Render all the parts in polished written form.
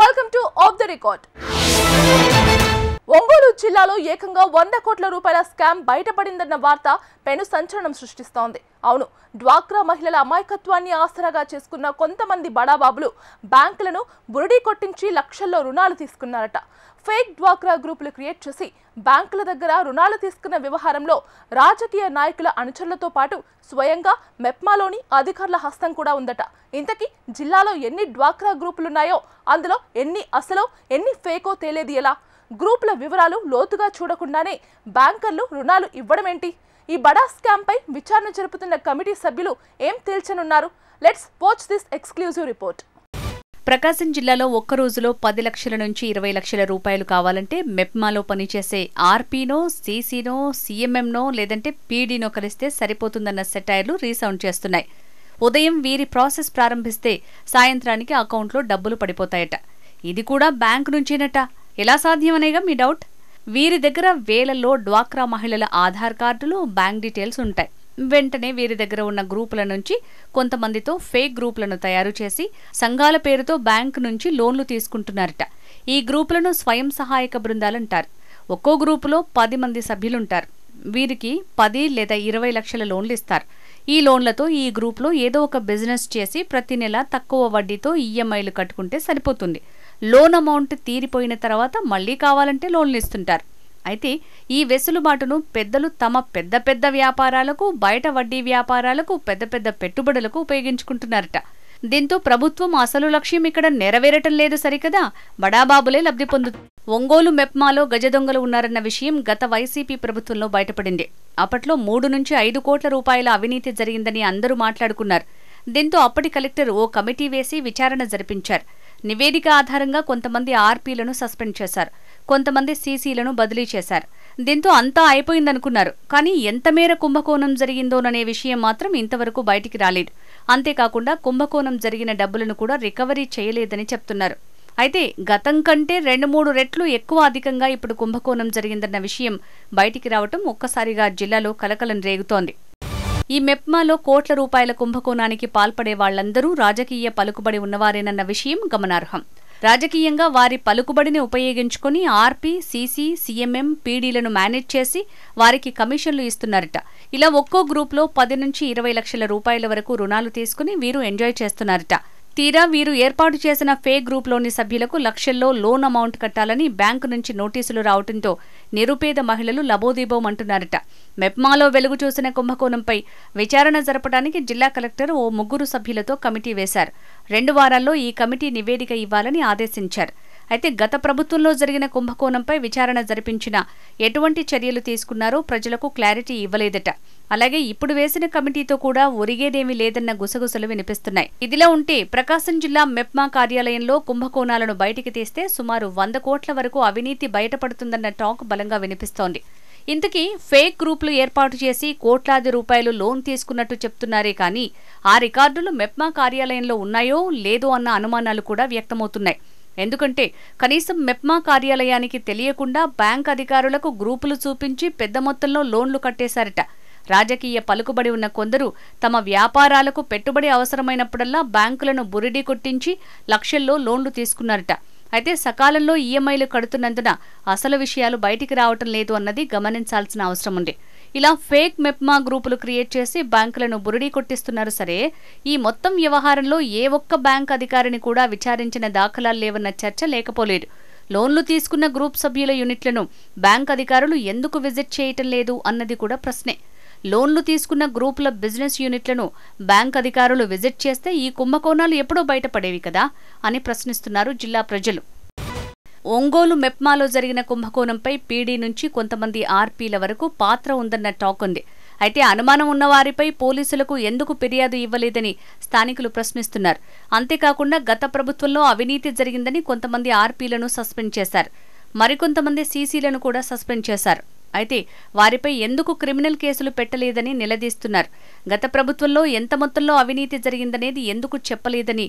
Welcome to of the record. Ongole జిల్లాలో ఏకంగా 100 కోట్ల రూపాయల స్కామ్ బయటపడిందన్న వార్త పెను సంచలనం సృష్టిస్తోంది. అవును, డ్వాక్రా మహిళల అమాయకత్వాన్ని ఆసరాగా చేసుకున్న కొంతమంది బడాబాబులు బ్యాంకులను బురిడీ కొట్టించి లక్షల్లో రుణాలు తీసుకున్నారట. ఫేక్ డ్వాక్రా గ్రూపులు క్రియేట్ చేసి బ్యాంకుల దగ్గర రుణాలు తీసుకున్న వ్యవహారంలో రాజకీయ నాయకుల అనుచరులతో పాటు స్వయంగా మెప్మాలోని అధికారుల హస్తం కూడా ఉందట. ఇంతకీ జిల్లాలో ఎన్ని డ్వాక్రా గ్రూపులున్నాయో, అందులో ఎన్ని అసలో ఎన్ని ఫేకో తేలేది ఎలా? గ్రూపుల వివరాలు లోతుగా చూడకుండానే బ్యాంకర్లు రుణాలు ఇవ్వడమేంటి? ఈ బడా స్కామ్ పై విచారణ జరుపుతున్న కమిటీ సభ్యులు ఏం తేల్చనున్నారు? Let's watch this exclusive report. Prakasam జిల్లాలో ఒక్క రోజులో 10 లక్షల నుంచి 20 లక్షల రూపాయలు కావాలంటే మెప్మాలో పనిచేసే ఆర్పీనో, సీసీనో, సీఎంఎంనో లేదంటే పీడీనో కలిస్తే సరిపోతుందన్న సెటైర్లు రీసౌండ్ చేస్తున్నాయి. ఉదయం వీరి ప్రాసెస్ ప్రారంభిస్తే సాయంత్రానికి అకౌంట్లో డబ్బులు పడిపోతాయట. ఇది కూడా బ్యాంకు నుంచేనట. ఎలా సాధ్యమనేగా మీ డౌట్? వీరి దగ్గర వేలల్లో డ్వాక్రా మహిళల ఆధార్ కార్డులు, బ్యాంక్ డీటెయిల్స్ ఉంటాయి. వెంటనే వీరి దగ్గర ఉన్న గ్రూపుల నుంచి కొంతమందితో ఫేక్ గ్రూపులను తయారు చేసి సంఘాల పేరుతో బ్యాంకు నుంచి లోన్లు తీసుకుంటున్నారట. ఈ గ్రూపులను స్వయం సహాయక బృందాలంటారు. ఒక్కో గ్రూపులో 10 మంది సభ్యులుంటారు. వీరికి 10 లేదా 20 లక్షల లోన్లు ఇస్తారు. ఈ లోన్లతో ఈ గ్రూప్లో ఏదో ఒక బిజినెస్ చేసి ప్రతి నెల తక్కువ వడ్డీతో ఈఎంఐలు కట్టుకుంటే సరిపోతుంది. లోన్ అమౌంట్ తీరిపోయిన తర్వాత మళ్లీ కావాలంటే లోన్లు ఇస్తుంటారు. అయితే ఈ వెసులుబాటును పెద్దలు తమ పెద్ద పెద్ద వ్యాపారాలకు, బయట వడ్డీ వ్యాపారాలకు, పెద్ద పెద్ద పెట్టుబడులకు ఉపయోగించుకుంటున్నారట. దీంతో ప్రభుత్వం అసలు లక్ష్యం ఇక్కడ నెరవేరటం లేదు సరికదా, బడాబాబులే లబ్ధి పొందుతారు. ఒంగోలు మెప్మాలో గజదొంగలు ఉన్నారన్న విషయం గత వైసీపీ ప్రభుత్వంలో బయటపడింది. అప్పట్లో 3 నుంచి 5 కోట్ల రూపాయల అవినీతి జరిగిందని అందరూ మాట్లాడుకున్నారు. దీంతో అప్పటి కలెక్టర్ ఓ కమిటీ వేసి విచారణ జరిపించారు. నివేదిక ఆధారంగా కొంతమంది ఆర్పీలను సస్పెండ్ చేశారు, కొంతమంది సీసీలను బదిలీ చేశారు. దీంతో అంతా అయిపోయిందనుకున్నారు. కానీ ఎంత మేర కుంభకోణం జరిగిందోననే విషయం మాత్రం ఇంతవరకు బయటికి రాలేదు. అంతేకాకుండా కుంభకోణం జరిగిన డబ్బులను కూడా రికవరీ చేయలేదని చెప్తున్నారు. అయితే గతం కంటే 2-3 రెట్లు ఎక్కువ అధికంగా ఇప్పుడు కుంభకోణం జరిగిందన్న విషయం బయటికి రావటం ఒక్కసారిగా జిల్లాలో కలకలం రేగుతోంది. ఈ మెప్మాలో కోట్ల రూపాయల కుంభకోణానికి పాల్పడే వాళ్లందరూ రాజకీయ పలుకుబడి ఉన్నవారేనన్న విషయం గమనార్హం. రాజకీయంగా వారి పలుకుబడిని ఉపయోగించుకుని ఆర్పీ, సీసీ, సీఎంఎం, పీడీలను మేనేజ్ చేసి వారికి కమిషన్లు ఇస్తున్నారట. ఇలా ఒక్కో గ్రూప్లో 10 నుంచి 20 లక్షల రూపాయల వరకు రుణాలు తీసుకుని వీరు ఎంజాయ్ చేస్తున్నారట. తీరా వీరు ఏర్పాటు చేసిన ఫేక్ గ్రూప్లోని సభ్యులకు లక్షల్లో లోన్ అమౌంట్ కట్టాలని బ్యాంకు నుంచి నోటీసులు రావడంతో నిరుపేద మహిళలు లబోదీబోమంటున్నారట. మెప్మాలో వెలుగు చూసిన కుంభకోణంపై విచారణ జరపడానికి జిల్లా కలెక్టర్ ఓ 3 సభ్యులతో కమిటీ వేశారు. 2 వారాల్లో ఈ కమిటీ నివేదిక ఇవ్వాలని ఆదేశించారు. అయితే గత ప్రభుత్వంలో జరిగిన కుంభకోణంపై విచారణ జరిపించినా ఎటువంటి చర్యలు తీసుకున్నారో ప్రజలకు క్లారిటీ ఇవ్వలేదట. అలాగే ఇప్పుడు వేసిన కమిటీతో కూడా ఒరిగేదేమీ లేదన్న గుసగుసలు వినిపిస్తున్నాయి. ఇదిలా ఉంటే ప్రకాశం జిల్లా మెప్మా కార్యాలయంలో కుంభకోణాలను బయటికి తీస్తే సుమారు 100 కోట్ల వరకు అవినీతి బయటపడుతుందన్న టాక్ బలంగా వినిపిస్తోంది. ఇంతకీ ఫేక్ గ్రూపులు ఏర్పాటు చేసి కోట్లాది రూపాయలు లోన్ తీసుకున్నట్టు చెప్తున్నారే కానీ ఆ రికార్డులు మెప్మా కార్యాలయంలో ఉన్నాయో లేదో అన్న అనుమానాలు కూడా వ్యక్తమవుతున్నాయి. ఎందుకంటే కనీసం మెప్మా కార్యాలయానికి తెలియకుండా బ్యాంక్ అధికారులకు గ్రూపులు చూపించి పెద్ద మొత్తంలో లోన్లు కట్టేశారట. రాజకీయ పలుకుబడి ఉన్న కొందరు తమ వ్యాపారాలకు పెట్టుబడి అవసరమైనప్పుడల్లా బ్యాంకులను బురిడీ కొట్టించి లక్షల్లో లోన్లు తీసుకున్నారట. అయితే సకాలంలో ఈఎంఐలు కడుతున్నందున అసలు విషయాలు బయటికి రావటం లేదు అన్నది గమనించాల్సిన అవసరం ఉంది. ఇలా ఫేక్ మెప్మా గ్రూపులు క్రియేట్ చేసి బ్యాంకులను బురిడీ కొట్టిస్తున్నారు సరే, ఈ మొత్తం వ్యవహారంలో ఏ ఒక్క బ్యాంక్ అధికారిని కూడా విచారించిన దాఖలాలు లేవన్న చర్చ లేకపోలేదు. లోన్లు తీసుకున్న గ్రూప్ సభ్యుల యూనిట్లను బ్యాంక్ అధికారులు ఎందుకు విజిట్ చేయటం లేదు అన్నది కూడా ప్రశ్నే. లోన్లు తీసుకున్న గ్రూపుల బిజినెస్ యూనిట్లను బ్యాంక్ అధికారులు విజిట్ చేస్తే ఈ కుంభకోణాలు ఎప్పుడో బయటపడేవి కదా అని ప్రశ్నిస్తున్నారు జిల్లా ప్రజలు. ఒంగోలు మెప్మాలో జరిగిన కుంభకోణంపై పీడీ నుంచి కొంతమంది ఆర్పీల వరకు పాత్ర ఉందన్న టాక్ ఉంది. అయితే అనుమానం ఉన్నవారిపై పోలీసులకు ఎందుకు ఫిర్యాదు ఇవ్వలేదని స్థానికులు ప్రశ్నిస్తున్నారు. అంతేకాకుండా గత ప్రభుత్వంలో అవినీతి జరిగిందని కొంతమంది ఆర్పీలను సస్పెండ్ చేశారు. మరికొంతమంది సీసీలను కూడా సస్పెండ్ చేశారు. అయితే వారిపై ఎందుకు క్రిమినల్ కేసులు పెట్టలేదని నిలదీస్తున్నారు. గత ప్రభుత్వంలో ఎంత మొత్తంలో అవినీతి జరిగిందనేది ఎందుకు చెప్పలేదని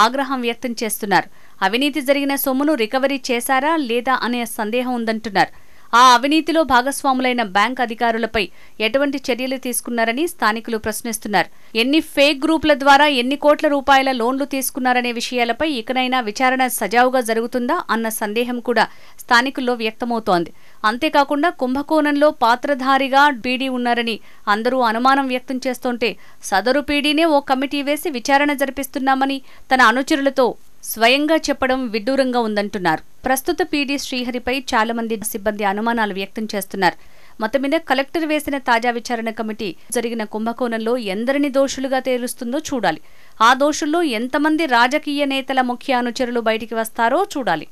ఆగ్రహం వ్యక్తం చేస్తున్నారు. అవినీతి జరిగిన సొమ్మును రికవరీ చేశారా లేదా అనే సందేహం ఉందంటున్నారు. ఆ అవినీతిలో భాగస్వాములైన బ్యాంక్ అధికారులపై ఎటువంటి చర్యలు తీసుకున్నారని స్థానికులు ప్రశ్నిస్తున్నారు. ఎన్ని ఫేక్ గ్రూపుల ద్వారా ఎన్ని కోట్ల రూపాయల లోన్లు తీసుకున్నారనే విషయాలపై ఇకనైనా విచారణ సజావుగా జరుగుతుందా అన్న సందేహం కూడా స్థానికుల్లో వ్యక్తమవుతోంది. అంతేకాకుండా కుంభకోణంలో పాత్రధారిగా పీడీ ఉన్నారని అందరూ అనుమానం వ్యక్తం చేస్తుంటే సదరు పీడీనే ఓ కమిటీ వేసి విచారణ జరిపిస్తున్నామని తన అనుచరులతో స్వయంగా చెప్పడం విడ్డూరంగా ఉందంటున్నారు. ప్రస్తుత పీడీ శ్రీహరిపై చాలా మంది సిబ్బంది అనుమానాలు వ్యక్తం చేస్తున్నారు. మొత్తం మీద కలెక్టర్ వేసిన తాజా విచారణ కమిటీ జరిగిన కుంభకోణంలో ఎందరిని దోషులుగా తేలుస్తుందో చూడాలి. ఆ దోషుల్లో ఎంతమంది రాజకీయ నేతల ముఖ్య అనుచరులు బయటికి వస్తారో చూడాలి.